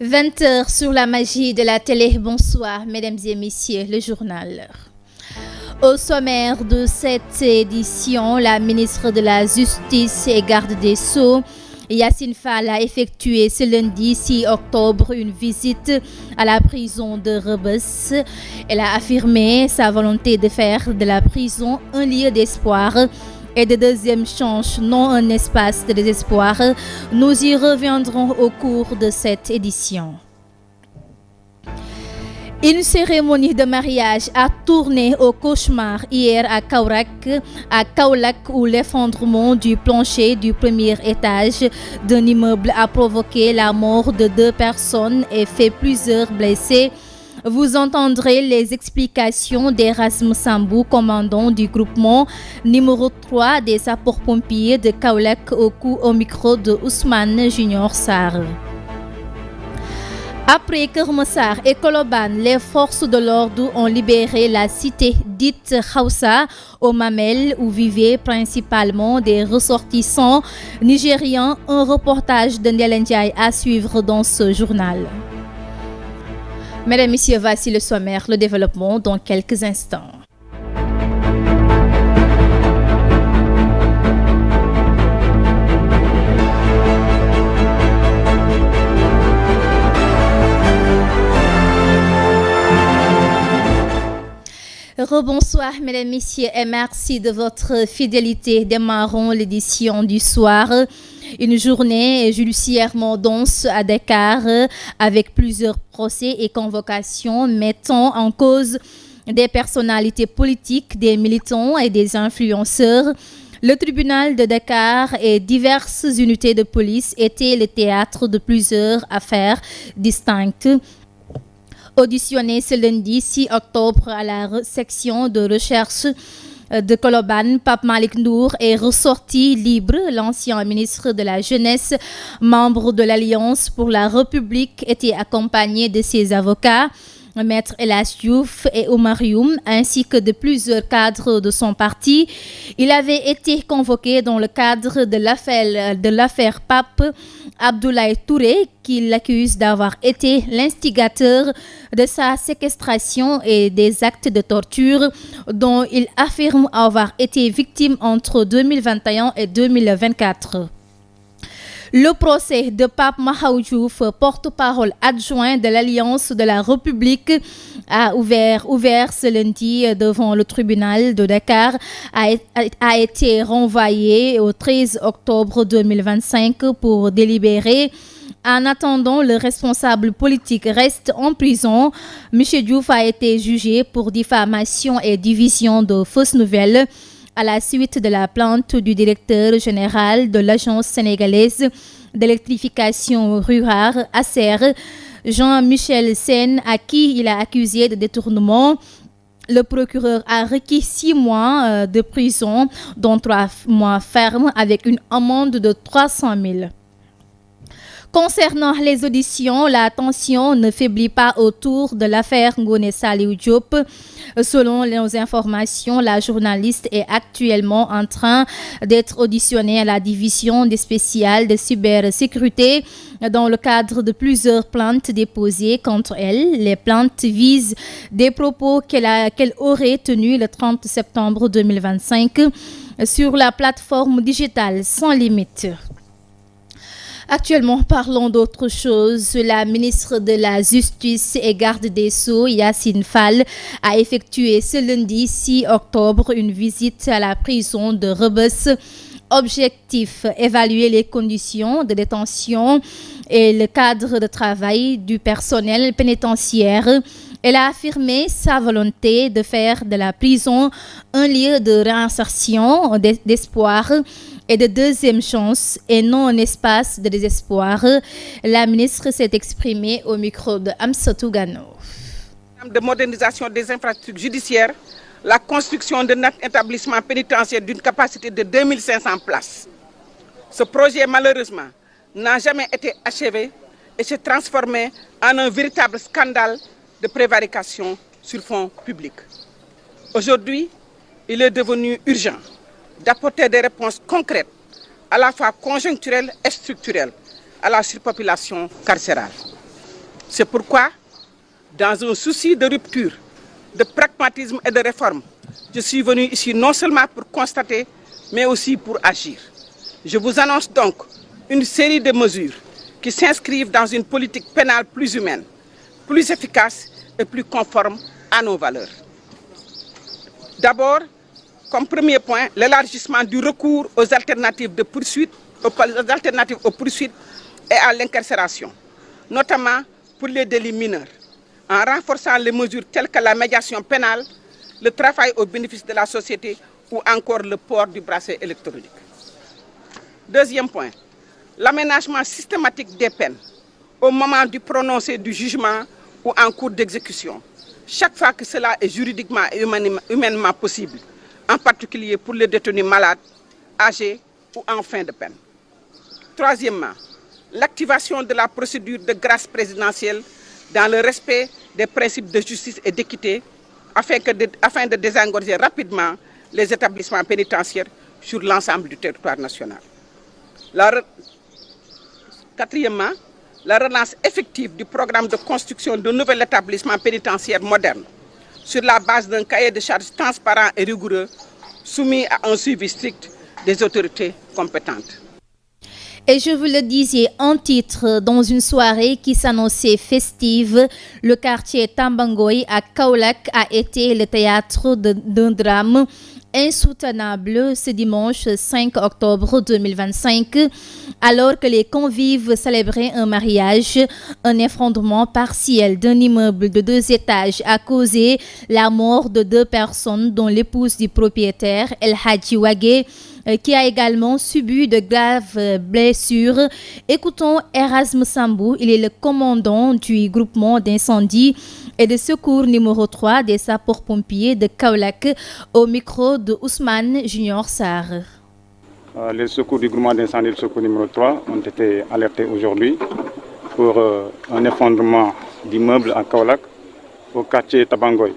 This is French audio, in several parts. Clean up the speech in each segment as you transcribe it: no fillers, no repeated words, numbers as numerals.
20h sur la magie de la télé. Bonsoir, mesdames et messieurs, le journal. Au sommaire de cette édition, la ministre de la Justice et garde des Sceaux, Yacine Fall, a effectué ce lundi 6 octobre une visite à la prison de Rebeuss. Elle a affirmé sa volonté de faire de la prison un lieu d'espoir et de deuxième chance, non un espace de désespoir. Nous y reviendrons au cours de cette édition. Une cérémonie de mariage a tourné au cauchemar hier à Kaolack, où l'effondrement du plancher du premier étage d'un immeuble a provoqué la mort de 2 personnes et fait plusieurs blessés. Vous entendrez les explications d'Erasme Sambou, commandant du groupement numéro 3 des sapeurs-pompiers de Kaolack, au micro de Ousmane Junior Sarr. Après Keur Massar et Colobane, les forces de l'ordre ont libéré la cité dite Hausa au Mamel, où vivaient principalement des ressortissants nigérians. Un reportage de Ndella Ndiaye à suivre dans ce journal. Mesdames et messieurs, voici le sommaire, le développement dans quelques instants. Rebonsoir mesdames, messieurs et merci de votre fidélité. Démarrons l'édition du soir. Une journée judiciairement dense à Dakar avec plusieurs procès et convocations mettant en cause des personnalités politiques, des militants et des influenceurs. Le tribunal de Dakar et diverses unités de police étaient le théâtre de plusieurs affaires distinctes. Auditionné ce lundi 6 octobre à la section de recherche de Colobane, Pape Malick Ndour est ressorti libre. L'ancien ministre de la Jeunesse, membre de l'Alliance pour la République, était accompagné de ses avocats, Maître El Hadji Diouf et Oumar Youm, ainsi que de plusieurs cadres de son parti. Il avait été convoqué dans le cadre de l'affaire Pape Abdoulaye Touré, qui l'accuse d'avoir été l'instigateur de sa séquestration et des actes de torture dont il affirme avoir été victime entre 2021 et 2024. Le procès de Pape Mahaw Diouf, porte-parole adjoint de l'Alliance de la République, a ouvert ce lundi devant le tribunal de Dakar, a été renvoyé au 13 octobre 2025 pour délibérer. En attendant, le responsable politique reste en prison. M. Diouf a été jugé pour diffamation et division de fausses nouvelles à la suite de la plainte du directeur général de l'Agence sénégalaise d'électrification rurale, ASER, Jean-Michel Sène, à qui il a accusé de détournement. Le procureur a requis 6 mois de prison, dont 3 mois fermes, avec une amende de 300 000. Concernant les auditions, la tension ne faiblit pas autour de l'affaire Ngoné Saliou Diop. Selon nos informations, la journaliste est actuellement en train d'être auditionnée à la division des spéciales de cybersécurité dans le cadre de plusieurs plaintes déposées contre elle. Les plaintes visent des propos qu'elle aurait tenus le 30 septembre 2025 sur la plateforme digitale Sans Limite. Actuellement, parlons d'autre chose. La ministre de la Justice et garde des Sceaux, Yacine Fall, a effectué ce lundi 6 octobre une visite à la prison de Rebeuss. Objectif, évaluer les conditions de détention et le cadre de travail du personnel pénitentiaire. Elle a affirmé sa volonté de faire de la prison un lieu de réinsertion, d'espoir et de deuxième chance et non un espace de désespoir. La ministre s'est exprimée au micro de Amsatou Gano. De modernisation des infrastructures judiciaires, la construction de notre établissement pénitentiaire d'une capacité de 2500 places. Ce projet, malheureusement, n'a jamais été achevé et s'est transformé en un véritable scandale de prévarication sur fonds publics. Aujourd'hui, il est devenu urgent d'apporter des réponses concrètes, à la fois conjoncturelles et structurelles, à la surpopulation carcérale. C'est pourquoi, dans un souci de rupture, de pragmatisme et de réforme, je suis venu ici non seulement pour constater, mais aussi pour agir. Je vous annonce donc une série de mesures qui s'inscrivent dans une politique pénale plus humaine, plus efficace et plus conforme à nos valeurs. D'abord, comme premier point, l'élargissement du recours aux alternatives de poursuite, aux poursuites et à l'incarcération, notamment pour les délits mineurs, en renforçant les mesures telles que la médiation pénale, le travail au bénéfice de la société ou encore le port du bracelet électronique. Deuxième point, l'aménagement systématique des peines au moment du prononcé du jugement ou en cours d'exécution, chaque fois que cela est juridiquement et humainement possible, en particulier pour les détenus malades, âgés ou en fin de peine. Troisièmement, l'activation de la procédure de grâce présidentielle dans le respect des principes de justice et d'équité afin de désengorger rapidement les établissements pénitentiaires sur l'ensemble du territoire national. Quatrièmement, la relance effective du programme de construction de nouvel établissement pénitentiaire moderne sur la base d'un cahier de charges transparent et rigoureux soumis à un suivi strict des autorités compétentes. Et je vous le disais en titre, dans une soirée qui s'annonçait festive, le quartier Tambangoy à Kaolack a été le théâtre d'un drame insoutenable ce dimanche 5 octobre 2025, alors que les convives célébraient un mariage. Un effondrement partiel d'un immeuble de 2 étages a causé la mort de 2 personnes, dont l'épouse du propriétaire, El Hadji Wagé, qui a également subi de graves blessures. Écoutons Erasme Sambou, il est le commandant du groupement d'incendie et de secours numéro 3 des sapeurs-pompiers de Kaolack, au micro de Ousmane Junior Sarr. Les secours du groupement d'incendie et de secours numéro 3 ont été alertés aujourd'hui pour un effondrement d'immeubles à Kaolack, au quartier Tabangoy.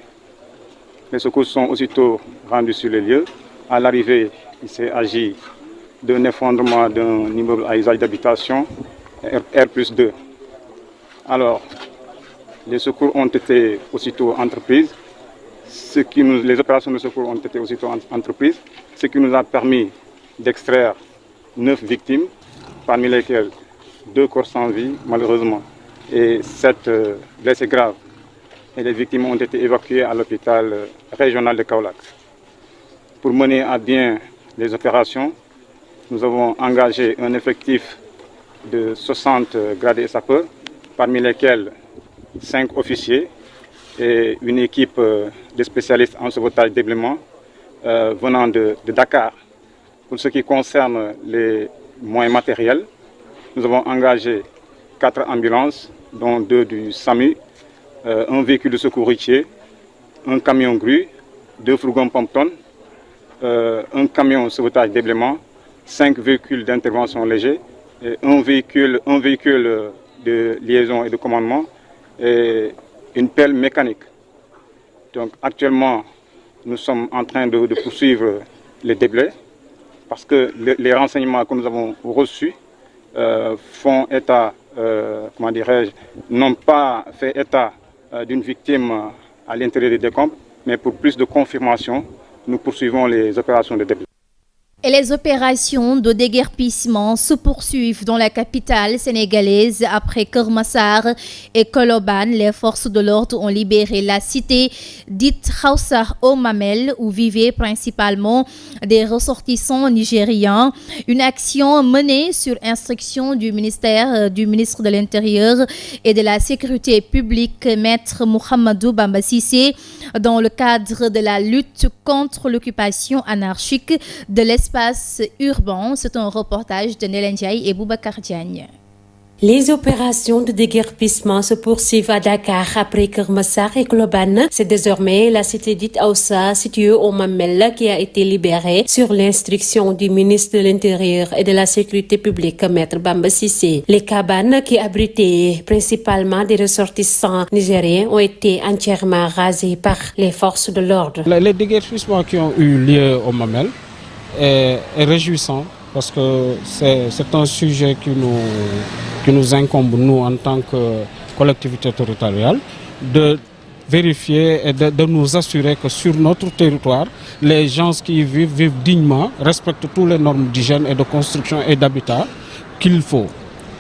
Les secours sont aussitôt rendus sur les lieux. À l'arrivée, il s'est agi d'un effondrement d'un immeuble à usage d'habitation, R+2. Alors, les secours ont été aussitôt entreprises. Les opérations de secours ont été aussitôt entreprises, ce qui nous a permis d'extraire 9 victimes, parmi lesquelles 2 corps sans vie, malheureusement, et 7 blessés graves. Et les victimes ont été évacuées à l'hôpital régional de Kaolack. Pour mener à bien les opérations, nous avons engagé un effectif de 60 gradés et sapeurs, parmi lesquels 5 officiers et une équipe de spécialistes en sauvetage d'éboulement venant de Dakar. Pour ce qui concerne les moyens matériels, nous avons engagé 4 ambulances, dont 2 du SAMU, un véhicule de secours routier, un camion grue, 2 fourgons Pompton, un camion sauvetage d'éboulement, 5 véhicules d'intervention légers, et un véhicule de liaison et de commandement et une pelle mécanique. Donc actuellement, nous sommes en train de poursuivre les déblais parce que les renseignements que nous avons reçus font état, n'ont pas fait état d'une victime à l'intérieur des décombres, mais pour plus de confirmation, nous poursuivons les opérations de déblai. Et les opérations de déguerpissement se poursuivent dans la capitale sénégalaise après Keur Massar et Colobane. Les forces de l'ordre ont libéré la cité dite Hausa au Mamel, où vivaient principalement des ressortissants nigérians. Une action menée sur instruction du ministre de l'Intérieur et de la Sécurité publique, Maître Mohamedou Bamba Cissé, dans le cadre de la lutte contre l'occupation anarchique de l'espace urbain. C'est un reportage de Nélen Ndiaye et Boubacar Diagne. Les opérations de déguerpissement se poursuivent à Dakar après Keur Massar et Colobane. C'est désormais la cité dite Hausa, située au Mamel, qui a été libérée sur l'instruction du ministre de l'Intérieur et de la Sécurité publique, Maître Bamba Cissé. Les cabanes qui abritaient principalement des ressortissants nigériens ont été entièrement rasées par les forces de l'ordre. Les déguerpissements qui ont eu lieu au Mamel est réjouissant parce que c'est un sujet qui nous incombe, nous, en tant que collectivités territoriales de vérifier et de nous assurer que sur notre territoire, les gens qui y vivent dignement, respectent toutes les normes d'hygiène et de construction et d'habitat qu'il faut.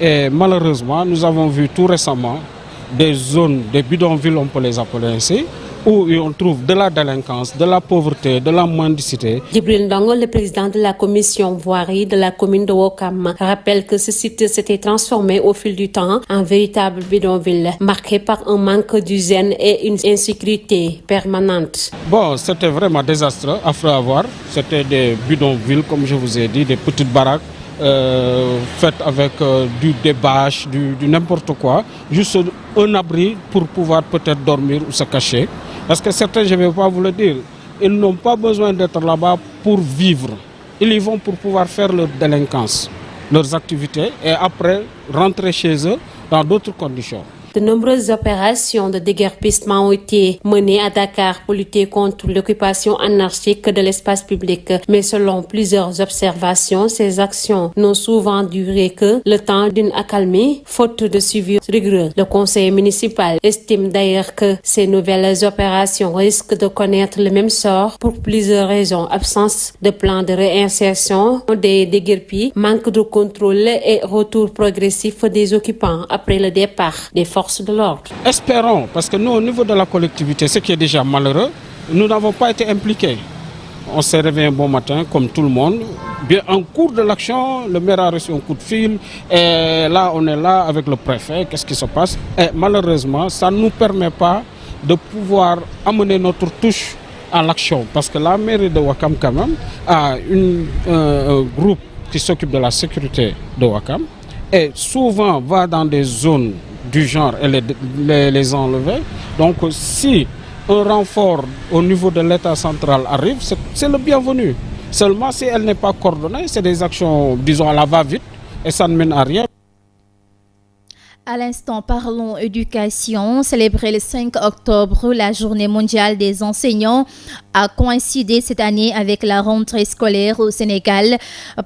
Et malheureusement, nous avons vu tout récemment des zones, des bidonvilles, on peut les appeler ainsi, où on trouve de la délinquance, de la pauvreté, de la mendicité. Djibril Ndongo, le président de la commission voirie de la commune de Ouakam, rappelle que ce site s'était transformé au fil du temps en véritable bidonville, marqué par un manque d'hygiène et une insécurité permanente. Bon, c'était vraiment désastreux, affreux à voir. C'était des bidonvilles, comme je vous ai dit, des petites baraques. Faites avec des bâches, du n'importe quoi, juste un abri pour pouvoir peut-être dormir ou se cacher. Parce que certains, je ne vais pas vous le dire, ils n'ont pas besoin d'être là-bas pour vivre. Ils y vont pour pouvoir faire leur délinquance, leurs activités et après rentrer chez eux dans d'autres conditions. De nombreuses opérations de déguerpissement ont été menées à Dakar pour lutter contre l'occupation anarchique de l'espace public. Mais selon plusieurs observations, ces actions n'ont souvent duré que le temps d'une accalmie, faute de suivi rigoureux. Le conseil municipal estime d'ailleurs que ces nouvelles opérations risquent de connaître le même sort pour plusieurs raisons. Absence de plan de réinsertion des déguerpis, manque de contrôle et retour progressif des occupants après le départ des forces de l'ordre. Espérons, parce que nous, au niveau de la collectivité, ce qui est déjà malheureux, nous n'avons pas été impliqués. On s'est réveillé un bon matin, comme tout le monde. Bien, en cours de l'action, le maire a reçu un coup de fil. Et là, on est là avec le préfet. Qu'est-ce qui se passe? Et malheureusement, ça ne nous permet pas de pouvoir amener notre touche à l'action. Parce que la mairie de Ouakam, quand même, a un groupe qui s'occupe de la sécurité de Ouakam. Et souvent, va dans des zones du genre et les enlever. Donc si un renfort au niveau de l'État central arrive, c'est le bienvenu. Seulement si elle n'est pas coordonnée, c'est des actions, disons, à la va-vite et ça ne mène à rien. À l'instant, parlons éducation. Célébrer le 5 octobre, la journée mondiale des enseignants, a coïncidé cette année avec la rentrée scolaire au Sénégal.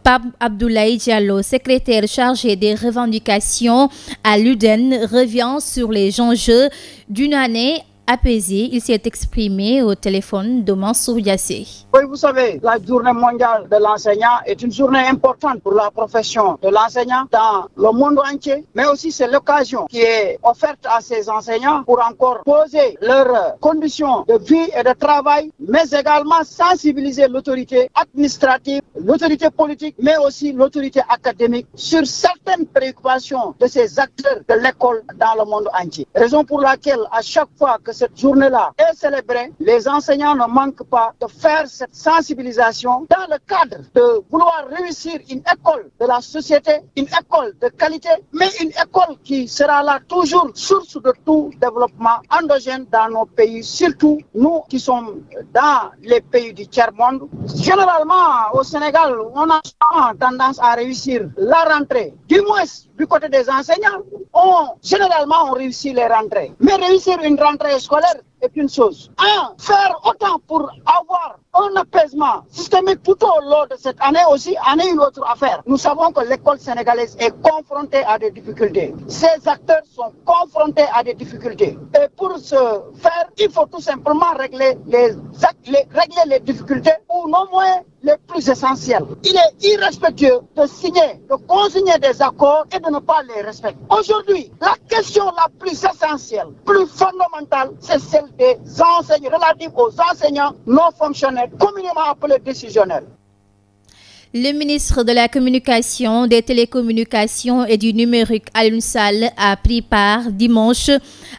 Pape Abdoulaye Diallo, secrétaire chargé des revendications à l'UDEN, revient sur les enjeux d'une année apaisée. Il s'est exprimé au téléphone de Mansour Yassé. Oui, vous savez, la journée mondiale de l'enseignant est une journée importante pour la profession de l'enseignant dans le monde entier, mais aussi c'est l'occasion qui est offerte à ces enseignants pour encore poser leurs conditions de vie et de travail, mais également sensibiliser l'autorité administrative, l'autorité politique, mais aussi l'autorité académique sur certaines préoccupations de ces acteurs de l'école dans le monde entier. Raison pour laquelle à chaque fois que cette journée-là est célébrée, les enseignants ne manquent pas de faire cette sensibilisation dans le cadre de vouloir réussir une école de la société, une école de qualité, mais une école qui sera là toujours source de tout développement endogène dans nos pays, surtout nous qui sommes dans les pays du tiers-monde. Généralement, au Sénégal, on a tendance à réussir la rentrée, du moins du côté des enseignants, généralement on réussit les rentrées. Mais réussir une rentrée scolaire est une chose. Faire autant pour avoir un apaisement systémique tout au long de cette année aussi, en est une autre affaire. Nous savons que l'école sénégalaise est confrontée à des difficultés. Ces acteurs sont confrontés à des difficultés. Et pour ce faire, il faut tout simplement régler les difficultés ou non moins les plus essentielles. Il est irrespectueux de signer, de consigner des accords et de ne pas les respecter. Aujourd'hui, la question la plus essentielle, plus fondamentale, c'est celle des enseignants, relative aux enseignants non fonctionnels, communément appelés décisionnels. Le ministre de la Communication, des Télécommunications et du Numérique, Alioune Sall, a pris part dimanche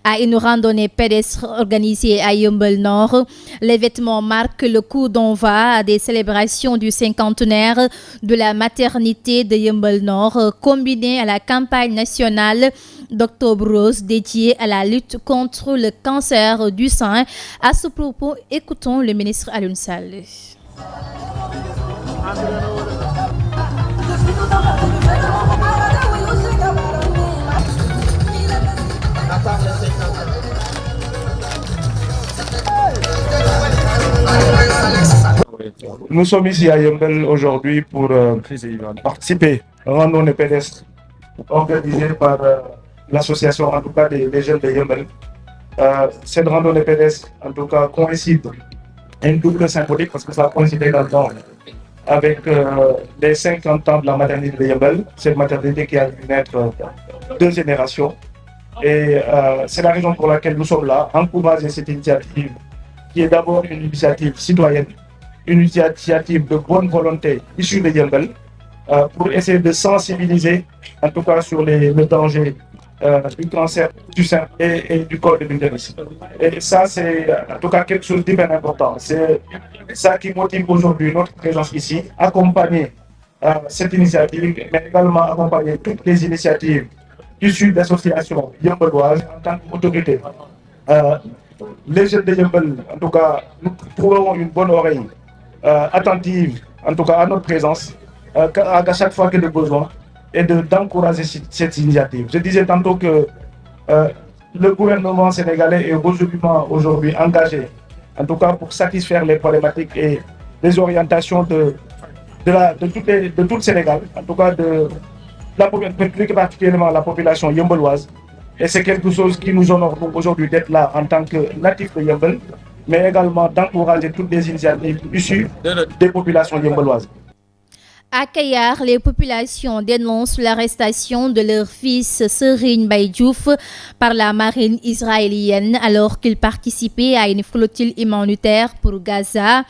à une randonnée pédestre organisée à Yeumbeul Nord. L'événement marque le coup d'envoi des célébrations du cinquantenaire de la maternité de Yeumbeul Nord, combiné à la campagne nationale d'Octobre Rose dédiée à la lutte contre le cancer du sein. À ce propos, écoutons le ministre Alioune Sall. Nous sommes ici à Yeumbeul aujourd'hui pour participer à une randonnée pédestre organisée par l'association en tout cas des jeunes de Yeumbeul. Cette randonnée pédestre en tout cas coïncide une double symbolique parce que ça coïncide dans le temps avec les 50 ans de la maternité de Yeumbeul, cette maternité qui a vu naître 2 générations. Et c'est la raison pour laquelle nous sommes là, encourager cette initiative qui est d'abord une initiative citoyenne, une initiative de bonne volonté issue de Yeumbeul, pour essayer de sensibiliser en tout cas sur le danger du cancer du sein et du col de l'utérus. Et ça, c'est en tout cas quelque chose d'hyper important. C'est ça qui motive aujourd'hui notre présence ici, accompagner cette initiative, mais également accompagner toutes les initiatives issues d'associations yeumbeloises en tant qu'autorité. Les jeunes de Yeumbeul, en tout cas, nous trouvons une bonne oreille attentive, en tout cas à notre présence, à chaque fois que le besoin, et d'encourager cette initiative. Je disais tantôt que le gouvernement sénégalais est aujourd'hui engagé, en tout cas pour satisfaire les problématiques et les orientations de tout le Sénégal, en tout cas plus particulièrement la population yeumbeloise. Et c'est quelque chose qui nous honore aujourd'hui d'être là en tant que natifs de Yeumbeul, mais également d'encourager toutes les initiatives issues des populations yeumbeloises. À Kayar, les populations dénoncent l'arrestation de leur fils Serigne Mbaye Diouf par la marine israélienne alors qu'il participait à une flottille humanitaire pour Gaza.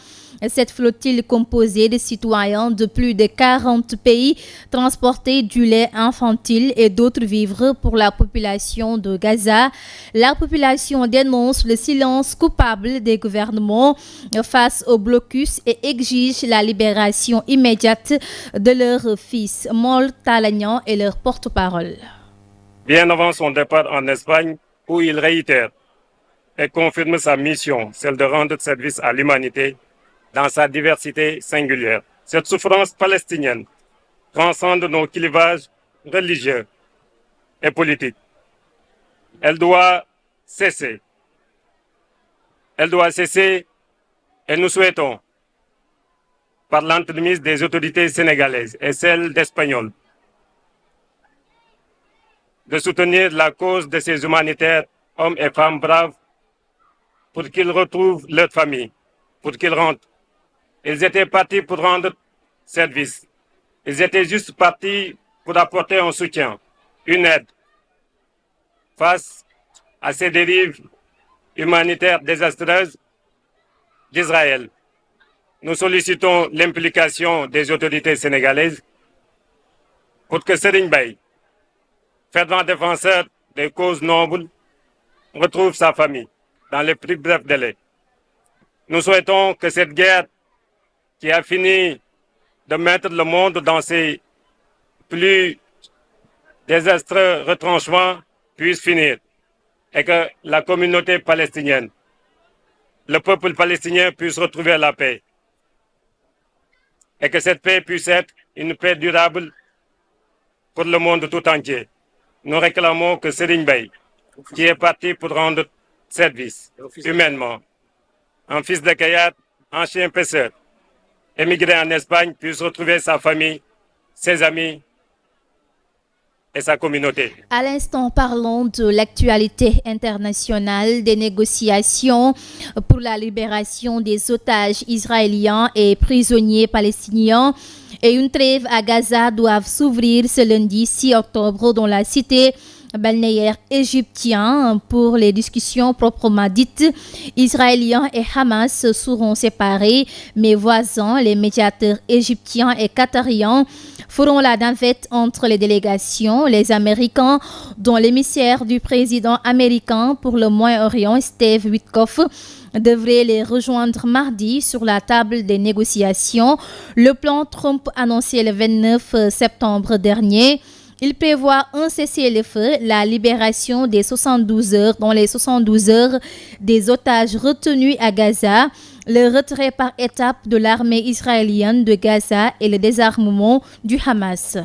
Cette flottille composée de citoyens de plus de 40 pays transportait du lait infantile et d'autres vivres pour la population de Gaza. La population dénonce le silence coupable des gouvernements face au blocus et exige la libération immédiate de leur fils. Mol Talagnan est leur porte-parole. Bien avant son départ en Espagne, où il réitère et confirme sa mission, celle de rendre service à l'humanité dans sa diversité singulière. Cette souffrance palestinienne transcende nos clivages religieux et politiques. Elle doit cesser. Elle doit cesser et nous souhaitons, par l'entremise des autorités sénégalaises et celles d'Espagnols, de soutenir la cause de ces humanitaires, hommes et femmes braves, pour qu'ils retrouvent leur famille, pour qu'ils rentrent. Ils étaient partis pour rendre service. Ils étaient juste partis pour apporter un soutien, une aide face à ces dérives humanitaires désastreuses d'Israël. Nous sollicitons l'implication des autorités sénégalaises pour que Serigne Mbaye, fervent défenseur des causes nobles, retrouve sa famille dans les plus brefs délais. Nous souhaitons que cette guerre qui a fini de mettre le monde dans ses plus désastreux retranchements puisse finir et que la communauté palestinienne, le peuple palestinien puisse retrouver la paix et que cette paix puisse être une paix durable pour le monde tout entier. Nous réclamons que Serigne Mbaye, qui est parti pour rendre service humainement, un fils de Kayar, ancien pêcheur, émigré en Espagne, puisse retrouver sa famille, ses amis et sa communauté. À l'instant, parlons de l'actualité internationale des négociations pour la libération des otages israéliens et prisonniers palestiniens. Et une trêve à Gaza doivent s'ouvrir ce lundi 6 octobre dans la cité balnéaire égyptien pour les discussions proprement dites. Israéliens et Hamas seront séparés, mais voisins, les médiateurs égyptiens et qatariens feront la navette entre les délégations. Les Américains, dont l'émissaire du président américain pour le Moyen-Orient, Steve Witkoff, devrait les rejoindre mardi sur la table des négociations. Le plan Trump annoncé le 29 septembre dernier. Il prévoit un cessez-le-feu, la libération des 72 heures, dans les 72 heures des otages retenus à Gaza, le retrait par étapes de l'armée israélienne de Gaza et le désarmement du Hamas.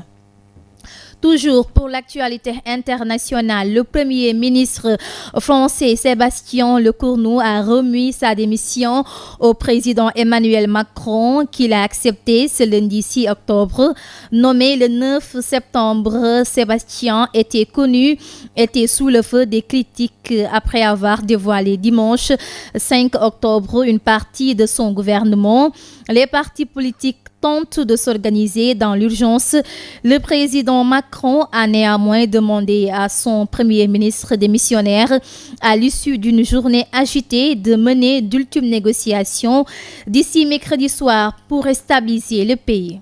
Toujours pour l'actualité internationale, le Premier ministre français Sébastien Lecornu a remis sa démission au président Emmanuel Macron, qu'il a accepté ce lundi 6 octobre. Nommé le 9 septembre, Sébastien était sous le feu des critiques après avoir dévoilé dimanche 5 octobre une partie de son gouvernement. Les partis politiques tentent de s'organiser dans l'urgence. Le président Macron a néanmoins demandé à son premier ministre démissionnaire, à l'issue d'une journée agitée, de mener d'ultimes négociations d'ici mercredi soir pour stabiliser le pays.